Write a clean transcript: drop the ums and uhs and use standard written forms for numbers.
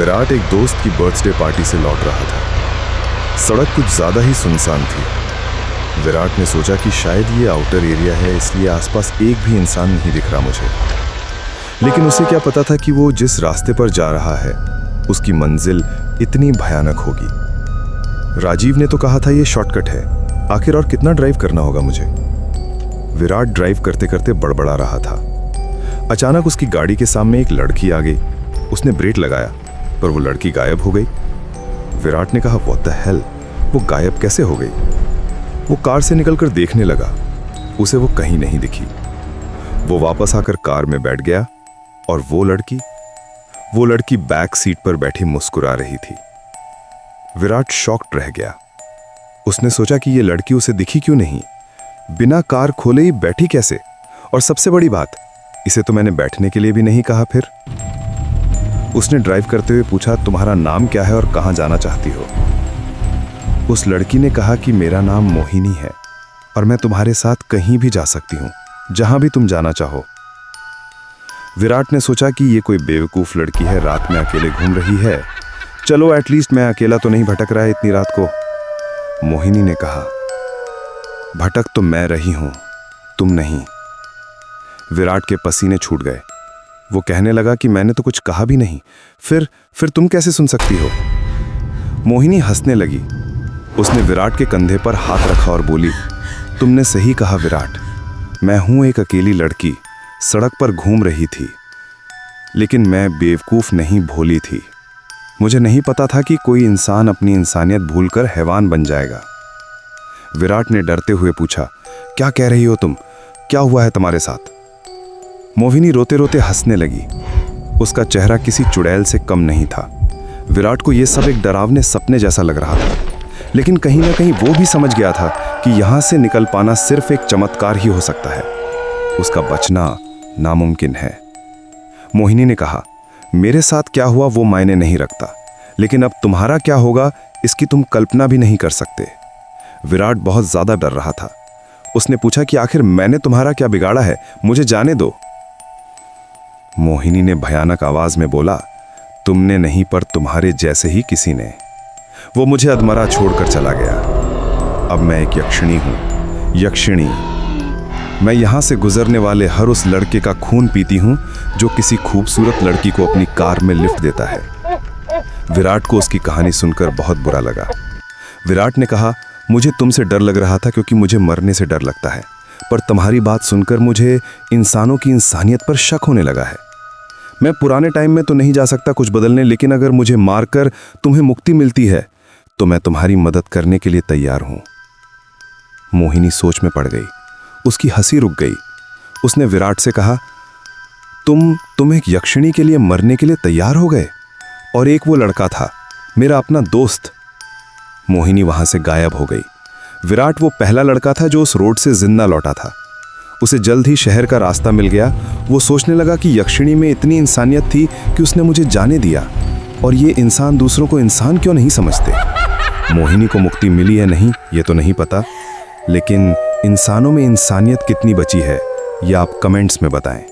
विराट एक दोस्त की बर्थडे पार्टी से लौट रहा था। सड़क कुछ ज़्यादा ही सुनसान थी। विराट ने सोचा कि शायद ये आउटर एरिया है, इसलिए आसपास एक भी इंसान नहीं दिख रहा मुझे। लेकिन उसे क्या पता था कि वो जिस रास्ते पर जा रहा है उसकी मंजिल इतनी भयानक होगी। राजीव ने तो कहा था ये शॉर्टकट है, आखिर और कितना ड्राइव करना होगा मुझे। विराट ड्राइव करते करते बड़बड़ा रहा था। अचानक उसकी गाड़ी के सामने एक लड़की आ गई। उसने ब्रेक लगाया पर वो लड़की गायब हो गई। विराट ने कहा व्हाट द हेल, वो गायब कैसे हो गई? वो कार से निकलकर देखने लगा, उसे वो कहीं नहीं दिखी। वो वापस आकर कार में बैठ गया और वो लड़की बैक सीट पर बैठी मुस्कुरा रही थी। विराट शॉक्ड रह गया। उसने सोचा कि ये लड़की उसे दिखी क्यों नहीं, बिना कार खोले ही बैठी कैसे? और सबसे बड़ी बात, इसे तो मैंने बैठने के लिए भी नहीं कहा। फिर उसने ड्राइव करते हुए पूछा, तुम्हारा नाम क्या है और कहां जाना चाहती हो? उस लड़की ने कहा कि मेरा नाम मोहिनी है और मैं तुम्हारे साथ कहीं भी जा सकती हूं, जहां भी तुम जाना चाहो। विराट ने सोचा कि ये कोई बेवकूफ लड़की है, रात में अकेले घूम रही है। चलो एटलीस्ट मैं अकेला तो नहीं भटक रहा है इतनी रात को। मोहिनी ने कहा, भटक तो मैं रही हूं, तुम नहीं। विराट के पसीने छूट गए। वो कहने लगा कि मैंने तो कुछ कहा भी नहीं, फिर तुम कैसे सुन सकती हो? मोहिनी हंसने लगी। उसने विराट के कंधे पर हाथ रखा और बोली, तुमने सही कहा विराट, मैं हूं एक अकेली लड़की, सड़क पर घूम रही थी। लेकिन मैं बेवकूफ नहीं, भोली थी। मुझे नहीं पता था कि कोई इंसान अपनी इंसानियत भूलकर हैवान बन जाएगा। विराट ने डरते हुए पूछा, क्या कह रही हो तुम? क्या हुआ है तुम्हारे साथ? मोहिनी रोते रोते हंसने लगी। उसका चेहरा किसी चुड़ैल से कम नहीं था। विराट को यह सब एक डरावने सपने जैसा लग रहा था, लेकिन कहीं ना कहीं वो भी समझ गया था कि यहां से निकल पाना सिर्फ एक चमत्कार ही हो सकता है। उसका बचना नामुमकिन है। मोहिनी ने कहा, मेरे साथ क्या हुआ वो मायने नहीं रखता, लेकिन अब तुम्हारा क्या होगा इसकी तुम कल्पना भी नहीं कर सकते। विराट बहुत ज्यादा डर रहा था। उसने पूछा कि आखिर मैंने तुम्हारा क्या बिगाड़ा है, मुझे जाने दो। मोहिनी ने भयानक आवाज में बोला, तुमने नहीं पर तुम्हारे जैसे ही किसी ने। वो मुझे अधमरा छोड़कर चला गया। अब मैं एक यक्षिणी हूं, यक्षिणी। मैं यहां से गुजरने वाले हर उस लड़के का खून पीती हूं जो किसी खूबसूरत लड़की को अपनी कार में लिफ्ट देता है। विराट को उसकी कहानी सुनकर बहुत बुरा लगा। विराट ने कहा, मुझे तुमसे डर लग रहा था क्योंकि मुझे मरने से डर लगता है, पर तुम्हारी बात सुनकर मुझे इंसानों की इंसानियत पर शक होने लगा है। मैं पुराने टाइम में तो नहीं जा सकता कुछ बदलने, लेकिन अगर मुझे मारकर तुम्हें मुक्ति मिलती है तो मैं तुम्हारी मदद करने के लिए तैयार हूं। मोहिनी सोच में पड़ गई। उसकी हंसी रुक गई। उसने विराट से कहा, तुम एक यक्षिणी के लिए मरने के लिए तैयार हो गए? और एक वो लड़का था, मेरा अपना दोस्त। मोहिनी वहां से गायब हो गई। विराट वो पहला लड़का था जो उस रोड से जिंदा लौटा था। उसे जल्द ही शहर का रास्ता मिल गया। वो सोचने लगा कि यक्षिणी में इतनी इंसानियत थी कि उसने मुझे जाने दिया, और ये इंसान दूसरों को इंसान क्यों नहीं समझते? मोहिनी को मुक्ति मिली है नहीं ये तो नहीं पता, लेकिन इंसानों में इंसानियत कितनी बची है ये आप कमेंट्स में बताएं।